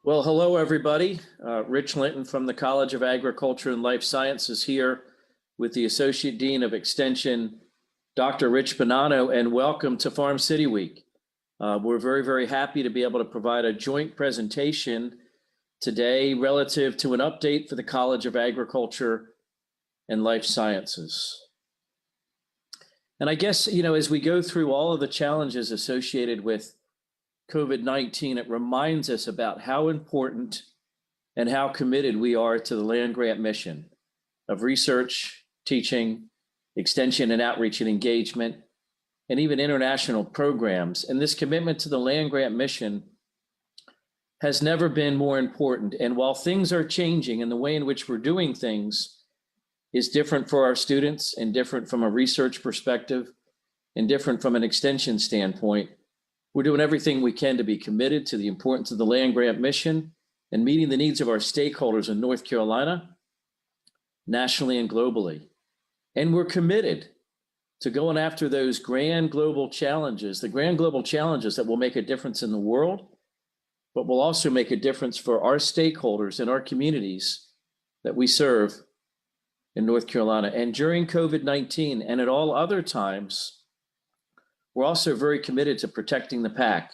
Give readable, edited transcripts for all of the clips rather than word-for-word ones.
Well, hello, everybody. Rich Linton from the College of Agriculture and Life Sciences here with the Associate Dean of Extension, Dr. Rich Bonanno, and welcome to Farm City Week. We're very, very happy to be able to provide a joint presentation today relative to an update for the College of Agriculture and Life Sciences. And I guess, as we go through all of the challenges associated with COVID-19, it reminds us about how important and how committed we are to the land-grant mission of research, teaching, extension and outreach and engagement, and even international programs. And this commitment to the land-grant mission has never been more important. And while things are changing and the way in which we're doing things is different for our students and different from a research perspective and different from an extension standpoint, we're doing everything we can to be committed to the importance of the land-grant mission and meeting the needs of our stakeholders in North Carolina, nationally and globally. And we're committed to going after those grand global challenges, the grand global challenges that will make a difference in the world, but will also make a difference for our stakeholders and our communities that we serve in North Carolina. And during COVID-19 and at all other times, we're also very committed to protecting the pack,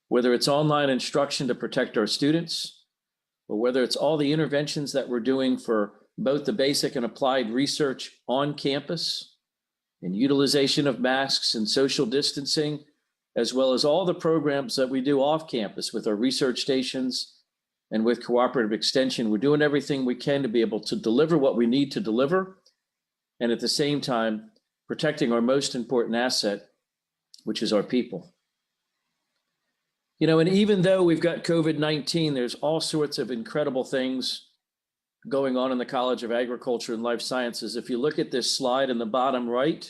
whether it's online instruction to protect our students, or whether it's all the interventions that we're doing for both the basic and applied research on campus, and utilization of masks and social distancing, as well as all the programs that we do off campus with our research stations and with cooperative extension. We're doing everything we can to be able to deliver what we need to deliver, and at the same time, protecting our most important asset, which is our people. And even though we've got COVID-19, there's all sorts of incredible things going on in the College of Agriculture and Life Sciences. If you look at this slide in the bottom right,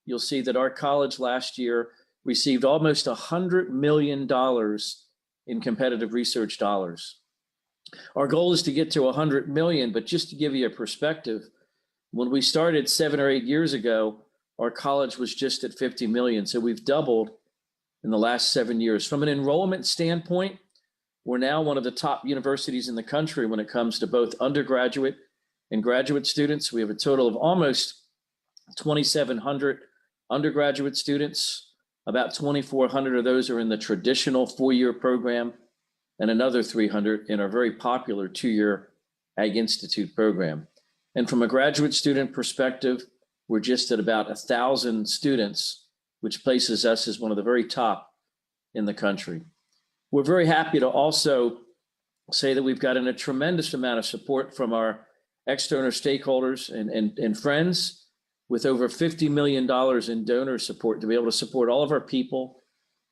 you'll see that our college last year received almost $100 million in competitive research dollars. Our goal is to get to 100 million, but just to give you a perspective, when we started 7 or 8 years ago, our college was just at 50 million. So we've doubled in the last 7 years. From an enrollment standpoint, we're now one of the top universities in the country when it comes to both undergraduate and graduate students. We have a total of almost 2,700 undergraduate students. About 2,400 of those are in the traditional 4-year program, and another 300 in our very popular 2-year Ag Institute program. And from a graduate student perspective, we're just at about 1,000 students, which places us as one of the very top in the country. We're very happy to also say that we've gotten a tremendous amount of support from our external stakeholders and friends, with over $50 million in donor support to be able to support all of our people,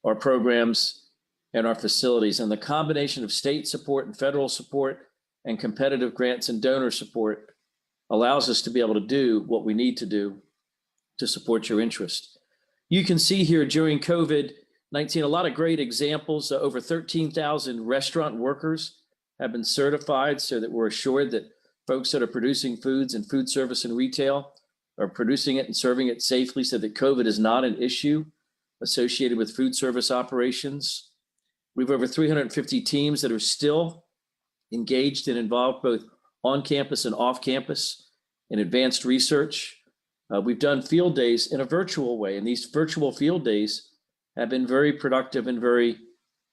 our programs, and our facilities. And the combination of state support and federal support and competitive grants and donor support allows us to be able to do what we need to do to support your interest. You can see here during COVID-19, a lot of great examples. Over 13,000 restaurant workers have been certified so that we're assured that folks that are producing foods and food service and retail are producing it and serving it safely, so that COVID is not an issue associated with food service operations. We have over 350 teams that are still engaged and involved both on campus and off campus in advanced research. We've done field days in a virtual way, and these virtual field days have been very productive and very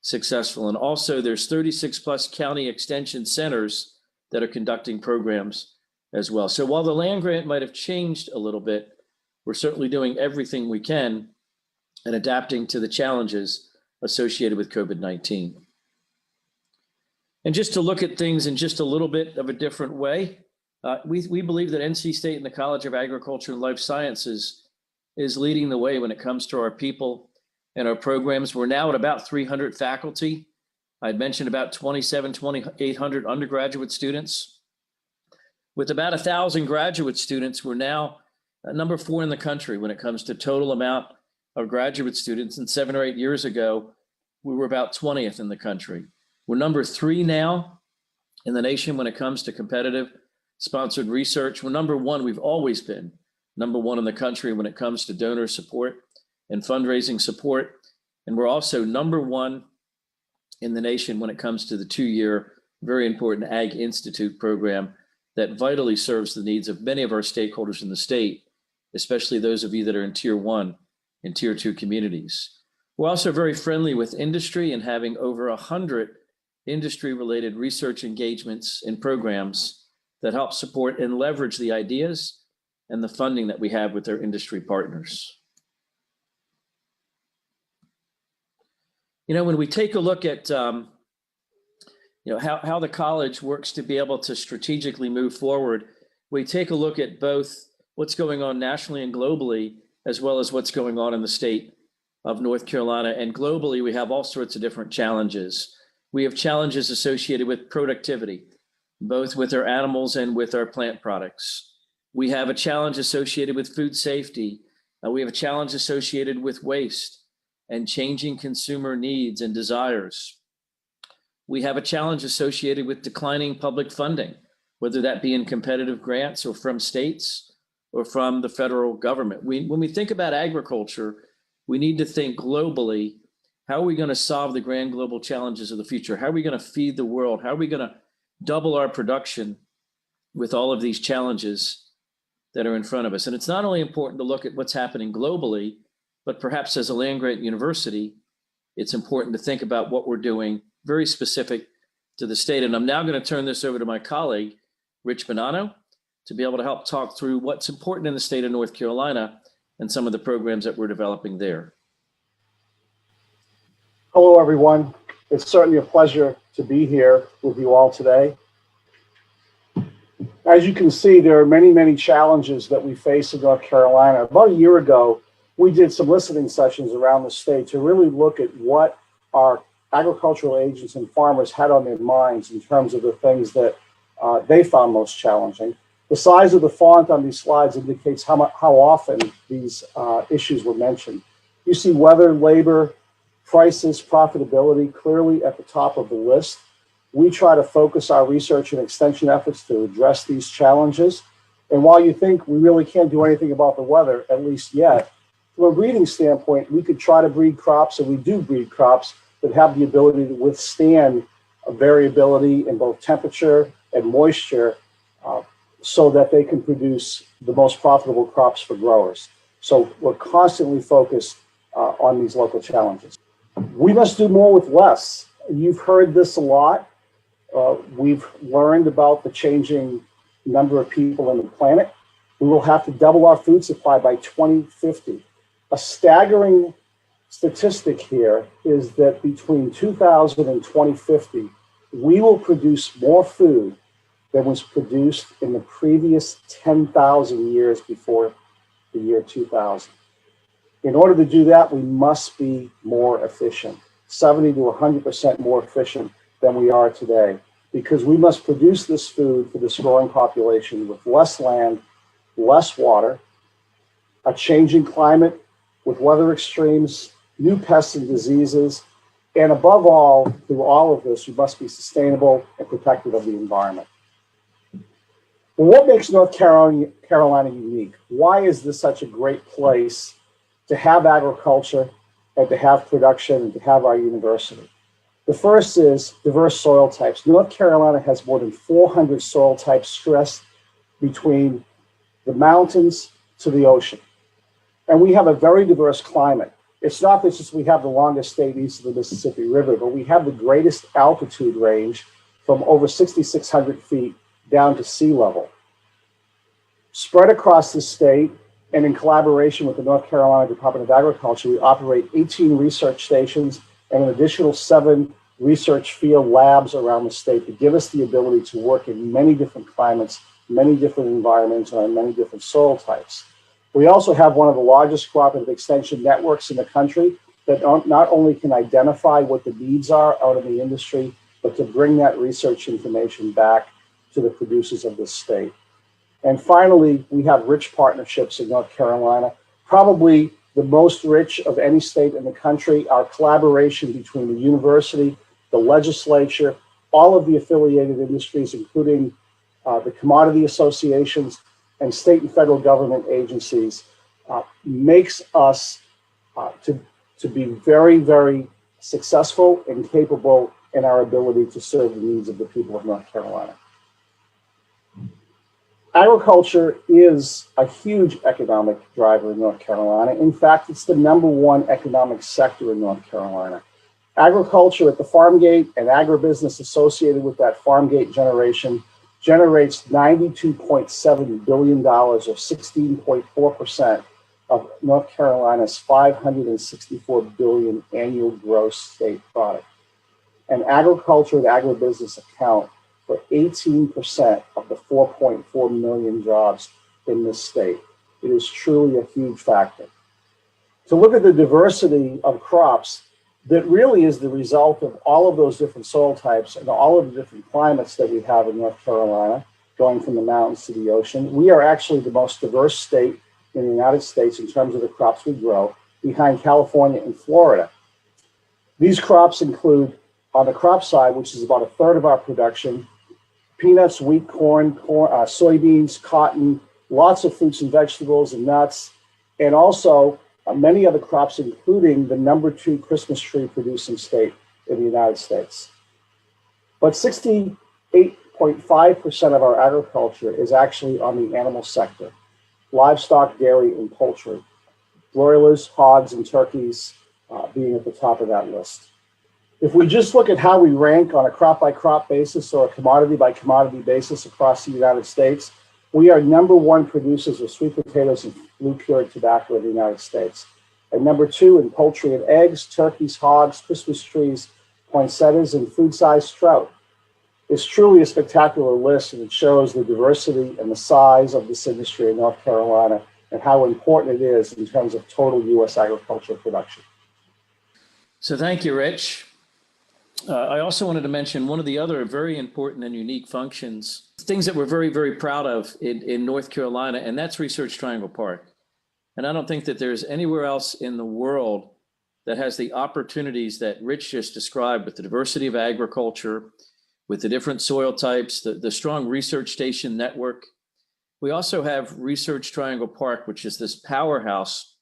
successful. And also there's 36 plus county extension centers that are conducting programs as well. So while the land grant might have changed a little bit, we're certainly doing everything we can and adapting to the challenges associated with COVID-19. And just to look at things in just a little bit of a different way, we believe that NC State and the College of Agriculture and Life Sciences is leading the way when it comes to our people and our programs. We're now at about 300 faculty. I'd mentioned about 2,800 undergraduate students. With about 1,000 graduate students, we're now number 4 in the country when it comes to total amount of graduate students. And 7 or 8 years ago, we were about 20th in the country. We're number 3 now in the nation when it comes to competitive sponsored research. We're number 1. We've always been number 1 in the country when it comes to donor support and fundraising support. And we're also number 1 in the nation when it comes to the 2-year, very important Ag Institute program that vitally serves the needs of many of our stakeholders in the state, especially those of you that are in Tier 1 and Tier 2 communities. We're also very friendly with industry and having over 100 industry-related research engagements and programs that help support and leverage the ideas and the funding that we have with our industry partners. You know, when we take a look at how the college works to be able to strategically move forward, we take a look at both what's going on nationally and globally, as well as what's going on in the state of North Carolina. And globally, we have all sorts of different challenges. We have challenges associated with productivity, both with our animals and with our plant products. We have a challenge associated with food safety. We have a challenge associated with waste and changing consumer needs and desires. We have a challenge associated with declining public funding, whether that be in competitive grants or from states or from the federal government. When we think about agriculture, we need to think globally. How are we going to solve the grand global challenges of the future? How are we going to feed the world? How are we going to double our production with all of these challenges that are in front of us? And it's not only important to look at what's happening globally, but perhaps as a land-grant university, it's important to think about what we're doing very specific to the state. And I'm now going to turn this over to my colleague, Rich Bonanno, to be able to help talk through what's important in the state of North Carolina and some of the programs that we're developing there. Hello, everyone. It's certainly a pleasure to be here with you all today. As you can see, there are many, many challenges that we face in North Carolina. About a year ago, we did some listening sessions around the state to really look at what our agricultural agents and farmers had on their minds in terms of the things that they found most challenging. The size of the font on these slides indicates how often these issues were mentioned. You see weather, labor, prices, profitability clearly at the top of the list. We try to focus our research and extension efforts to address these challenges. And while you think we really can't do anything about the weather, at least yet, from a breeding standpoint, we could try to breed crops, and we do breed crops that have the ability to withstand a variability in both temperature and moisture so that they can produce the most profitable crops for growers. So we're constantly focused on these local challenges. We must do more with less. You've heard this a lot. We've learned about the changing number of people on the planet. We will have to double our food supply by 2050. A staggering statistic here is that between 2000 and 2050, we will produce more food than was produced in the previous 10,000 years before the year 2000. In order to do that, we must be more efficient, 70 to 100% more efficient than we are today, because we must produce this food for this growing population with less land, less water, a changing climate with weather extremes, new pests and diseases, and above all, through all of this, we must be sustainable and protective of the environment. Well, what makes North Carolina unique? Why is this such a great place to have agriculture and to have production and to have our university? The first is diverse soil types. North Carolina has more than 400 soil types stressed between the mountains to the ocean. And we have a very diverse climate. It's not that just we have the longest state east of the Mississippi River, but we have the greatest altitude range from over 6,600 feet down to sea level. Spread across the state, and in collaboration with the North Carolina Department of Agriculture, we operate 18 research stations and an additional 7 research field labs around the state to give us the ability to work in many different climates, many different environments, and on many different soil types. We also have one of the largest cooperative extension networks in the country that not only can identify what the needs are out in the industry, but to bring that research information back to the producers of this state. And finally, we have rich partnerships in North Carolina, probably the most rich of any state in the country. Our collaboration between the university, the legislature, all of the affiliated industries, including the commodity associations and state and federal government agencies, makes us to be very, very successful and capable in our ability to serve the needs of the people of North Carolina. Agriculture is a huge economic driver in North Carolina. In fact, it's the #1 economic sector in North Carolina. Agriculture at the farm gate and agribusiness associated with that farm gate generation generates $92.7 billion, or 16.4% of North Carolina's $564 billion annual gross state product. And agriculture and agribusiness account for 18% of the 4.4 million jobs in this state. It is truly a huge factor. To look at the diversity of crops that really is the result of all of those different soil types and all of the different climates that we have in North Carolina, going from the mountains to the ocean. We are actually the most diverse state in the United States in terms of the crops we grow, behind California and Florida. These crops include, on the crop side, which is about 1/3 of our production, peanuts, wheat, corn, soybeans, cotton, lots of fruits and vegetables and nuts, and also many other crops, including the #2 Christmas tree producing state in the United States. But 68.5% of our agriculture is actually on the animal sector: livestock, dairy, and poultry. Broilers, hogs, and turkeys being at the top of that list. If we just look at how we rank on a crop-by-crop basis or a commodity-by-commodity basis across the United States, we are #1 producers of sweet potatoes and blue cured tobacco in the United States. And #2 in poultry and eggs, turkeys, hogs, Christmas trees, poinsettias, and food-sized trout. It's truly a spectacular list, and it shows the diversity and the size of this industry in North Carolina and how important it is in terms of total U.S. agricultural production. So thank you, Rich. I also wanted to mention one of the other very important and unique functions, things that we're very, very proud of in North Carolina, and that's Research Triangle Park. And I don't think that there's anywhere else in the world that has the opportunities that Rich just described, with the diversity of agriculture, with the different soil types, the strong research station network. We also have Research Triangle Park, which is this powerhouse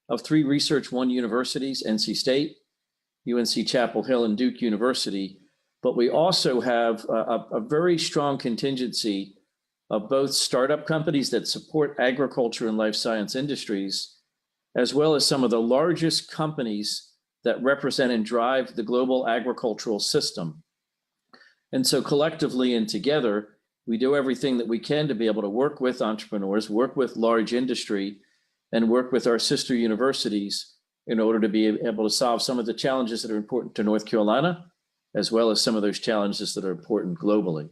of 3 Research One universities: NC State, UNC Chapel Hill, and Duke University. But we also have a very strong contingency of both startup companies that support agriculture and life science industries, as well as some of the largest companies that represent and drive the global agricultural system. And so collectively and together, we do everything that we can to be able to work with entrepreneurs, work with large industry, and work with our sister universities in order to be able to solve some of the challenges that are important to North Carolina, as well as some of those challenges that are important globally.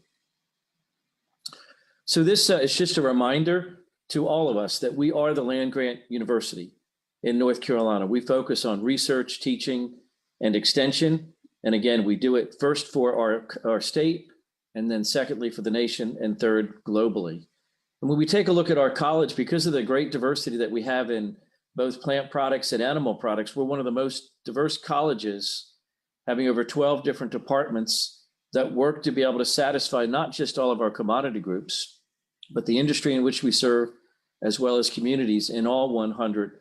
So this is just a reminder to all of us that we are the land-grant university in North Carolina. We focus on research, teaching, and extension. And again, we do it first for our state, and then secondly for the nation, and third globally. And when we take a look at our college, because of the great diversity that we have in both plant products and animal products, we're one of the most diverse colleges, having over 12 different departments that work to be able to satisfy not just all of our commodity groups, but the industry in which we serve, as well as communities in all 100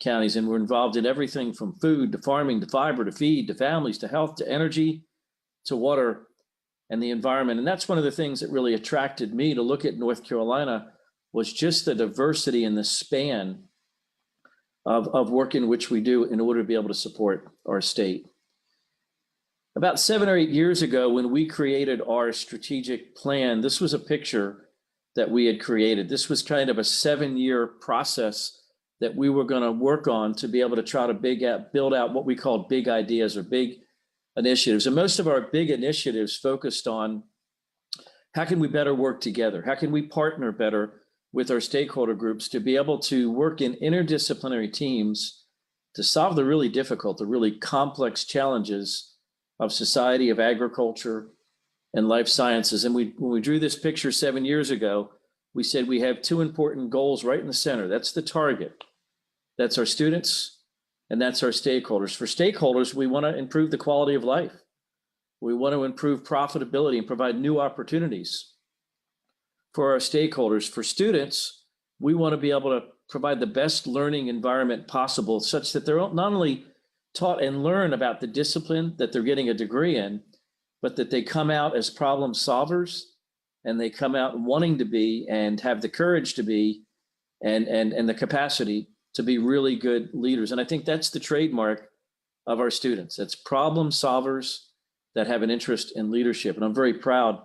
counties. And we're involved in everything from food to farming to fiber to feed to families to health to energy to water and the environment. And that's one of the things that really attracted me to look at North Carolina, was just the diversity and the span of work in which we do in order to be able to support our state. About 7 or 8 years ago, when we created our strategic plan, this was a picture that we had created. This was kind of a 7-year process that we were going to work on to be able to try to build out what we called big ideas or big initiatives. And most of our big initiatives focused on how can we better work together? How can we partner better with our stakeholder groups to be able to work in interdisciplinary teams to solve the really difficult, the really complex challenges of society, of agriculture, and life sciences. And when we drew this picture 7 years ago, we said we have 2 important goals right in the center. That's the target. That's our students, and that's our stakeholders. For stakeholders, we want to improve the quality of life. We want to improve profitability and provide new opportunities for our stakeholders. For students, we want to be able to provide the best learning environment possible, such that they're not only taught and learn about the discipline that they're getting a degree in, but that they come out as problem solvers, and they come out wanting to be and have the courage to be and the capacity to be really good leaders. And I think that's the trademark of our students. It's problem solvers that have an interest in leadership. And I'm very proud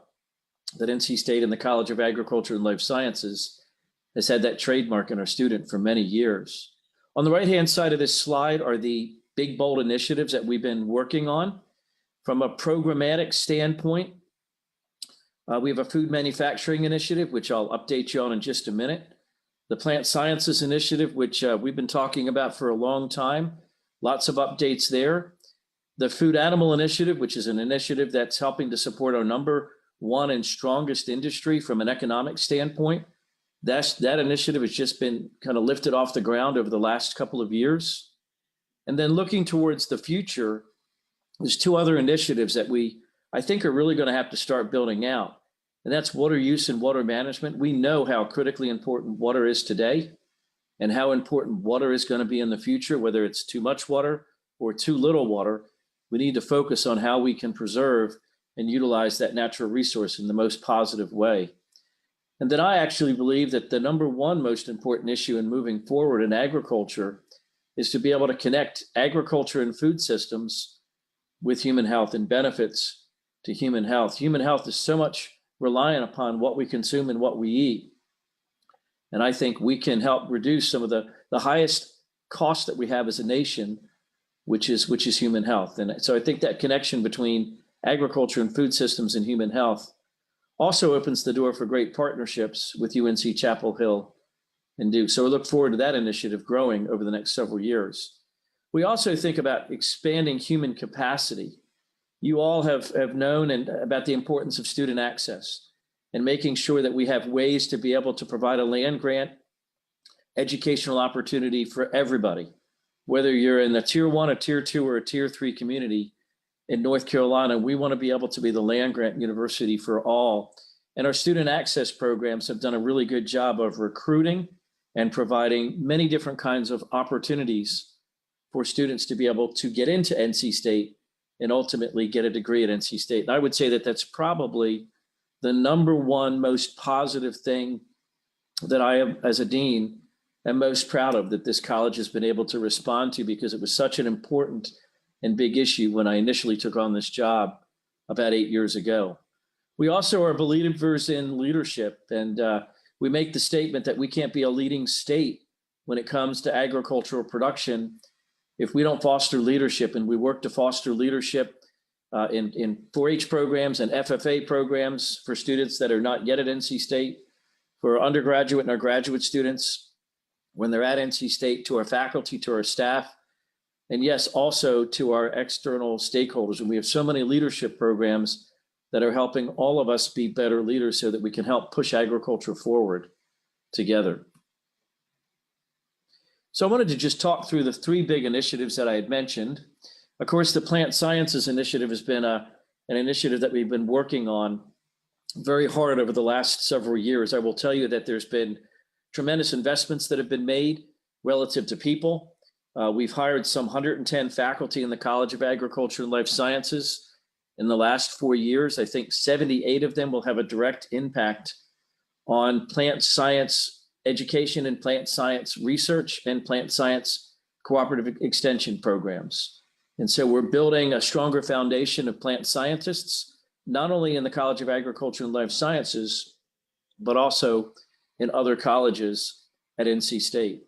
that NC State and the College of Agriculture and Life Sciences has had that trademark in our student for many years. On the right-hand side of this slide are the big, bold initiatives that we've been working on. From a programmatic standpoint, we have a food manufacturing initiative, which I'll update you on in just a minute. The plant sciences initiative, which we've been talking about for a long time. Lots of updates there. The food animal initiative, which is an initiative that's helping to support our number one and strongest industry from an economic standpoint. That initiative has just been kind of lifted off the ground over the last couple of years. And then looking towards the future, there's two other initiatives that I think are really going to have to start building out. And that's water use and water management. We know how critically important water is today and how important water is going to be in the future, whether it's too much water or too little water. We need to focus on how we can preserve and utilize that natural resource in the most positive way. And then I actually believe that the number one most important issue in moving forward in agriculture is to be able to connect agriculture and food systems with human health and benefits to human health. Human health is so much reliant upon what we consume and what we eat. And I think we can help reduce some of the highest costs that we have as a nation, which is human health. And so I think that connection between agriculture and food systems and human health also opens the door for great partnerships with UNC Chapel Hill and Duke. So we look forward to that initiative growing over the next several years. We also think about expanding human capacity. You all have known about the importance of student access and making sure that we have ways to be able to provide a land grant educational opportunity for everybody, whether you're in the tier 1, a tier 2, or a tier 3 community in North Carolina. We want to be able to be the land grant university for all. And our student access programs have done a really good job of recruiting and providing many different kinds of opportunities for students to be able to get into NC State and ultimately get a degree at NC State. And I would say that that's probably the number one most positive thing that I am, as a dean, am most proud of, that this college has been able to respond to, because it was such an important and big issue when I initially took on this job about 8 years ago. We also are believers in leadership, and we make the statement that we can't be a leading state when it comes to agricultural production if we don't foster leadership. And we work to foster leadership in 4-H programs and FFA programs for students that are not yet at NC State, for our undergraduate and our graduate students when they're at NC State, to our faculty, to our staff, and yes, also to our external stakeholders. And we have so many leadership programs that are helping all of us be better leaders so that we can help push agriculture forward together. So I wanted to just talk through the 3 big initiatives that I had mentioned. Of course, the Plant Sciences Initiative has been an initiative that we've been working on very hard over the last several years. I will tell you that there's been tremendous investments that have been made relative to people. We've hired some 110 faculty in the College of Agriculture and Life Sciences in the last 4 years. I think 78 of them will have a direct impact on plant science education and plant science research and plant science cooperative extension programs. And so we're building a stronger foundation of plant scientists, not only in the College of Agriculture and Life Sciences, but also in other colleges at NC State.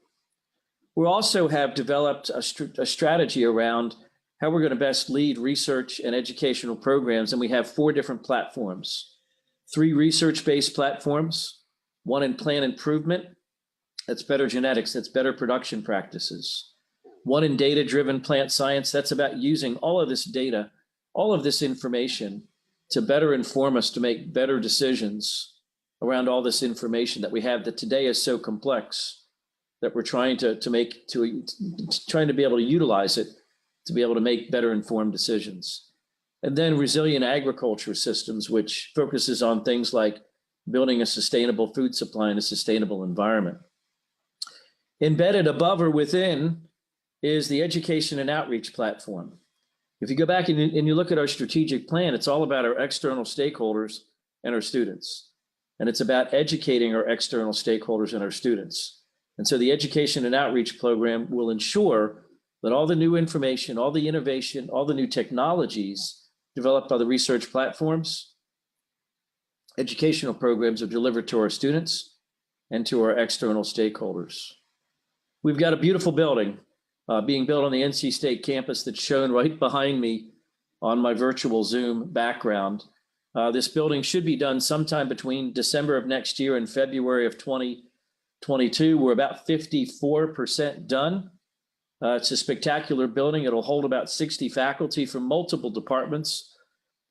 We also have developed a strategy around how we're going to best lead research and educational programs. And we have 4 different platforms: 3 research-based platforms, 1 in plant improvement, that's better genetics, that's better production practices; 1 in data-driven plant science, that's about using all of this data, all of this information to better inform us to make better decisions around all this information that we have that today is so complex, that we're trying to be able to utilize it to be able to make better informed decisions. And then resilient agriculture systems, which focuses on things like building a sustainable food supply and a sustainable environment. Embedded above or within is the education and outreach platform. If you go back and you look at our strategic plan, it's all about our external stakeholders and our students. And it's about educating our external stakeholders and our students. And so the education and outreach program will ensure that all the new information, all the innovation, all the new technologies developed by the research platforms, educational programs are delivered to our students and to our external stakeholders. We've got a beautiful building being built on the NC State campus that's shown right behind me on my virtual Zoom background. This building should be done sometime between December of next year and February of 2022. We're about 54% done. It's a spectacular building. It'll hold about 60 faculty from multiple departments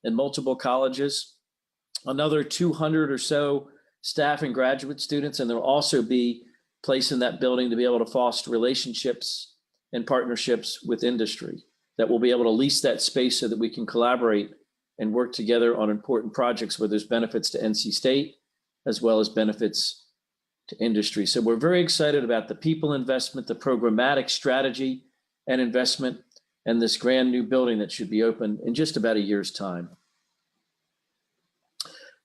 and multiple colleges, another 200 or so staff and graduate students, and there'll also be place in that building to be able to foster relationships and partnerships with industry, that we'll be able to lease that space so that we can collaborate and work together on important projects where there's benefits to NC State as well as benefits to industry. So we're very excited about the people investment, the programmatic strategy and investment, and this grand new building that should be open in just about a year's time.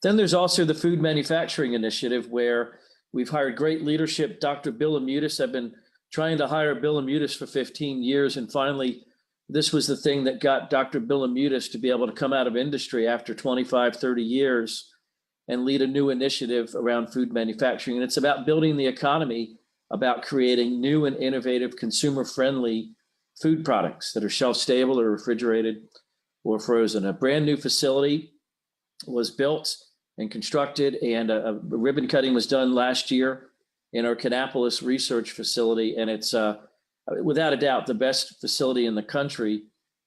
Then there's also the food manufacturing initiative, where we've hired great leadership. Dr. Bill Amutis, I've been trying to hire Bill Amutis for 15 years, and finally, this was the thing that got Dr. Bill Amutis to be able to come out of industry after 25, 30 years and lead a new initiative around food manufacturing. And it's about building the economy, about creating new and innovative consumer-friendly food products that are shelf-stable or refrigerated or frozen. A brand new facility was built and constructed, and a ribbon cutting was done last year in our Kannapolis research facility. And it's without a doubt the best facility in the country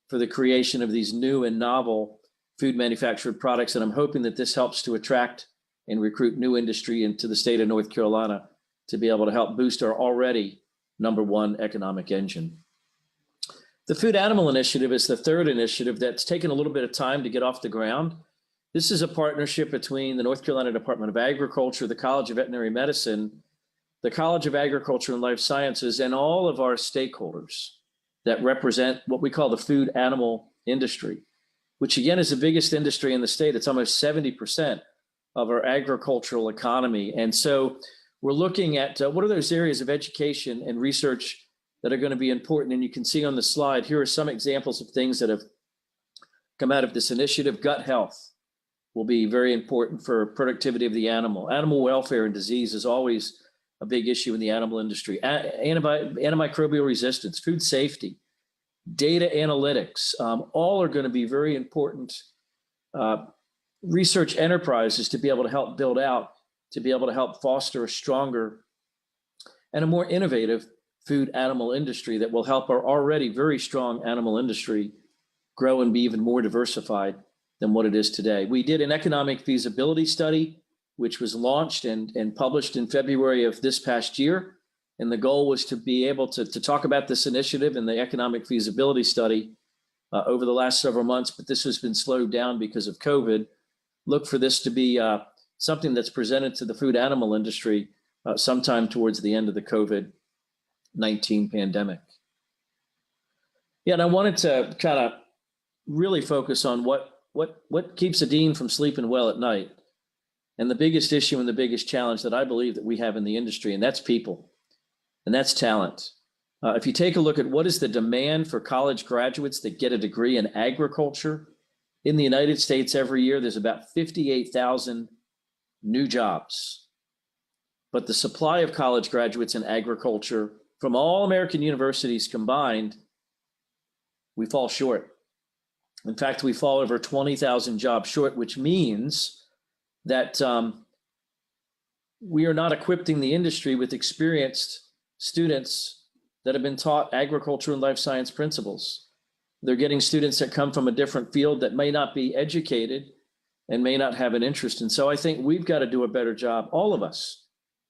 for the creation of these new and novel food manufactured products. And I'm hoping that this helps to attract and recruit new industry into the state of North Carolina to be able to help boost our already #1 economic engine. The Food Animal Initiative is the third initiative that's taken a little bit of time to get off the ground. This is a partnership between the North Carolina Department of Agriculture, the College of Veterinary Medicine, the College of Agriculture and Life Sciences, and all of our stakeholders that represent what we call the food animal industry, which again is the biggest industry in the state. It's almost 70% of our agricultural economy. And so we're looking at what are those areas of education and research that are going to be important. And you can see on the slide, here are some examples of things that have come out of this initiative. Gut health will be very important for productivity of the animal. Animal welfare and disease is always a big issue in the animal industry. Antimicrobial resistance, food safety, data analytics, all are going to be very important research enterprises to be able to help build out, to be able to help foster a stronger and a more innovative food animal industry that will help our already very strong animal industry grow and be even more diversified than what it is today. We did an economic feasibility study, which was launched and published in February of this past year. And the goal was to be able to talk about this initiative and the economic feasibility study over the last several months, but this has been slowed down because of COVID. Look for this to be something that's presented to the food animal industry sometime towards the end of the COVID-19 pandemic. Yeah, and I wanted to kind of really focus on what keeps a dean from sleeping well at night. And the biggest issue and the biggest challenge that I believe that we have in the industry, and that's people, and that's talent. If you take a look at what is the demand for college graduates that get a degree in agriculture in the United States every year, there's about 58,000 new jobs. But the supply of college graduates in agriculture from all American universities combined, we fall short. In fact, we fall over 20,000 jobs short, which means that we are not equipping the industry with experienced students that have been taught agriculture and life science principles. They're getting students that come from a different field that may not be educated and may not have an interest. And so I think we've got to do a better job. All of us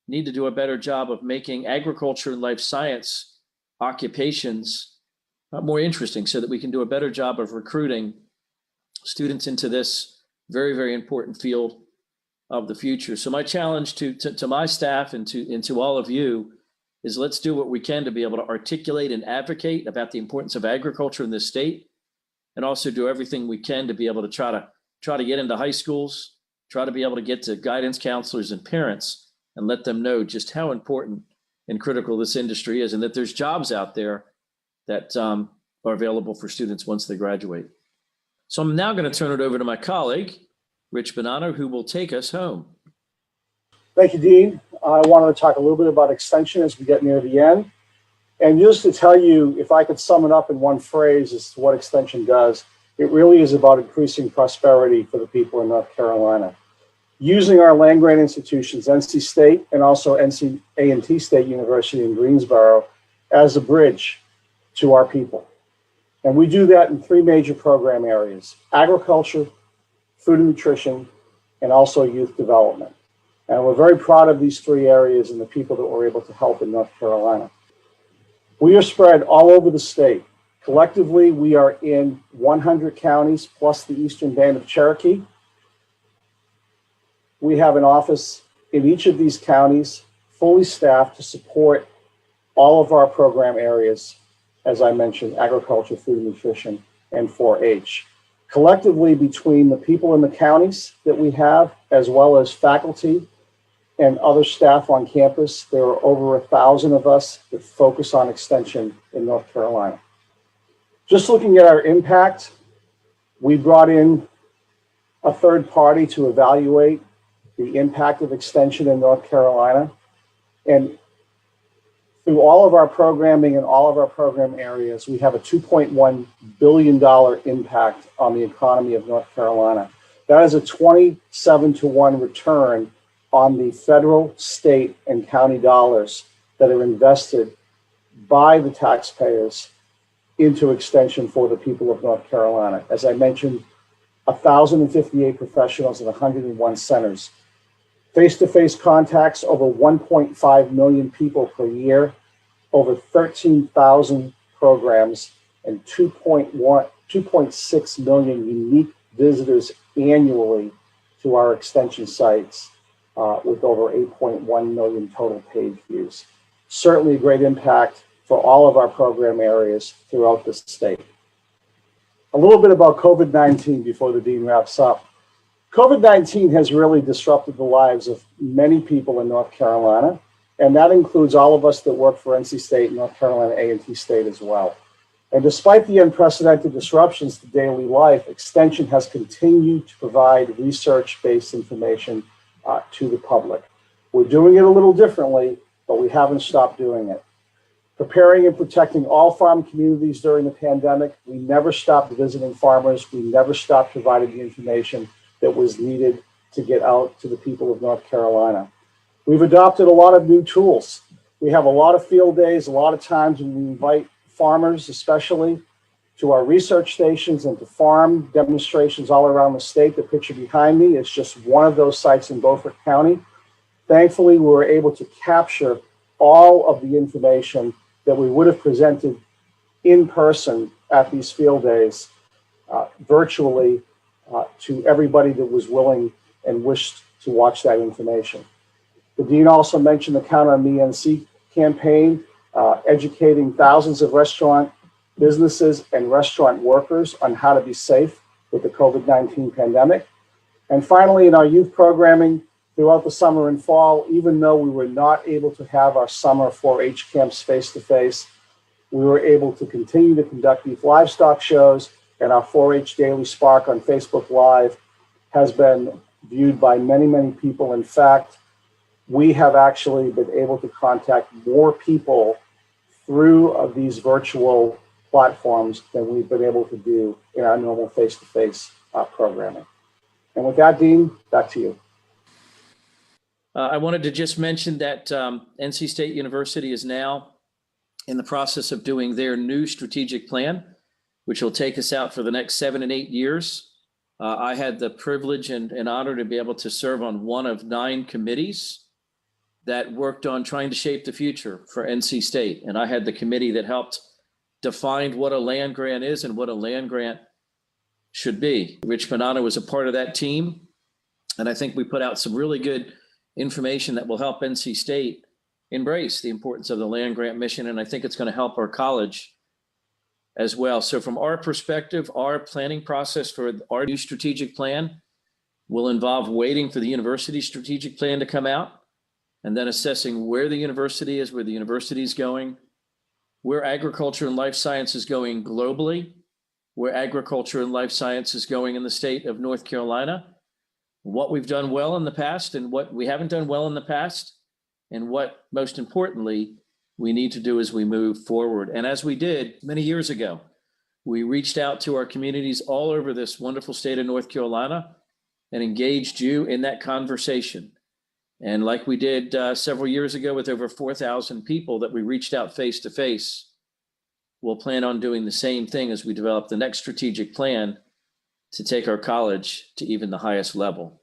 need to do a better job of making agriculture and life science occupations more interesting so that we can do a better job of recruiting students into this very, very important field of the future. So my challenge to my staff and to all of you is let's do what we can to be able to articulate and advocate about the importance of agriculture in this state, and also do everything we can to be able to try to get into high schools, try to be able to get to guidance counselors and parents and let them know just how important and critical this industry is, and that there's jobs out there that are available for students once they graduate. So I'm now going to turn it over to my colleague, Rich Bonanno, who will take us home. Thank you, Dean. I wanted to talk a little bit about extension as we get near the end. And just to tell you, if I could sum it up in one phrase as to what extension does, it really is about increasing prosperity for the people in North Carolina. Using our land-grant institutions, NC State and also NC A&T State University in Greensboro, as a bridge to our people. And we do that in three major program areas: agriculture, food and nutrition, and also youth development. And we're very proud of these three areas and the people that we're able to help in North Carolina. We are spread all over the state. Collectively, we are in 100 counties plus the Eastern Band of Cherokee. We have an office in each of these counties, fully staffed to support all of our program areas, as I mentioned, agriculture, food and nutrition, and 4-H. Collectively, between the people in the counties that we have, as well as faculty and other staff on campus, there are over 1,000 of us that focus on extension in North Carolina. Just looking at our impact, we brought in a third party to evaluate the impact of extension in North Carolina. And through all of our programming and all of our program areas, we have a $2.1 billion impact on the economy of North Carolina. That is a 27-to-1 return on the federal, state, and county dollars that are invested by the taxpayers into extension for the people of North Carolina. As I mentioned, 1,058 professionals in 101 centers. Face-to-face contacts, over 1.5 million people per year, over 13,000 programs, and 2.6 million unique visitors annually to our extension sites, with over 8.1 million total page views. Certainly a great impact for all of our program areas throughout the state. A little bit about COVID-19 before the Dean wraps up. COVID-19 has really disrupted the lives of many people in North Carolina, and that includes all of us that work for NC State and North Carolina A&T State as well. And despite the unprecedented disruptions to daily life, Extension has continued to provide research-based information to the public. We're doing it a little differently, but we haven't stopped doing it. Preparing and protecting all farm communities during the pandemic, we never stopped visiting farmers. We never stopped providing the information that was needed to get out to the people of North Carolina. We've adopted a lot of new tools. We have a lot of field days, a lot of times when we invite farmers, especially, to our research stations and to farm demonstrations all around the state. The picture behind me is just one of those sites in Beaufort County. Thankfully, we were able to capture all of the information that we would have presented in person at these field days, virtually, to everybody that was willing and wished to watch that information. The Dean also mentioned the Count on Me NC campaign, educating thousands of restaurant businesses and restaurant workers on how to be safe with the COVID-19 pandemic. And finally, in our youth programming throughout the summer and fall, even though we were not able to have our summer 4-H camps face-to-face, we were able to continue to conduct youth livestock shows, and our 4-H Daily Spark on Facebook Live has been viewed by many, many people. In fact, we have actually been able to contact more people through these virtual platforms than we've been able to do in our normal face-to-face programming. And with that, Dean, back to you. I wanted to just mention that NC State University is now in the process of doing their new strategic plan, which will take us out for the next 7 and 8 years. I had the privilege and honor to be able to serve on one of 9 committees that worked on trying to shape the future for NC State. And I had the committee that helped define what a land grant is and what a land grant should be. Rich Bonanno was a part of that team. And I think we put out some really good information that will help NC State embrace the importance of the land grant mission. And I think it's going to help our college as well. So from our perspective, our planning process for our new strategic plan will involve waiting for the university strategic plan to come out and then assessing where the university is, where the university is going, where agriculture and life science is going globally, where agriculture and life science is going in the state of North Carolina, what we've done well in the past and what we haven't done well in the past, and what, most importantly, we need to do as we move forward. And as we did many years ago, we reached out to our communities all over this wonderful state of North Carolina and engaged you in that conversation. And like we did several years ago with over 4,000 people that we reached out face to face, we'll plan on doing the same thing as we develop the next strategic plan to take our college to even the highest level.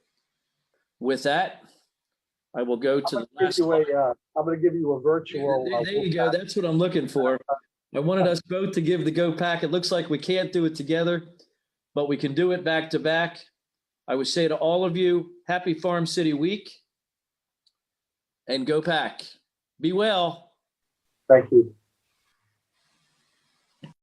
With that, I will go to the last. I'm going to give you a virtual. There you go. That's what I'm looking for. I wanted us both to give the Go Pack. It looks like we can't do it together, but we can do it back to back. I would say to all of you, happy Farm City Week and Go Pack. Be well. Thank you.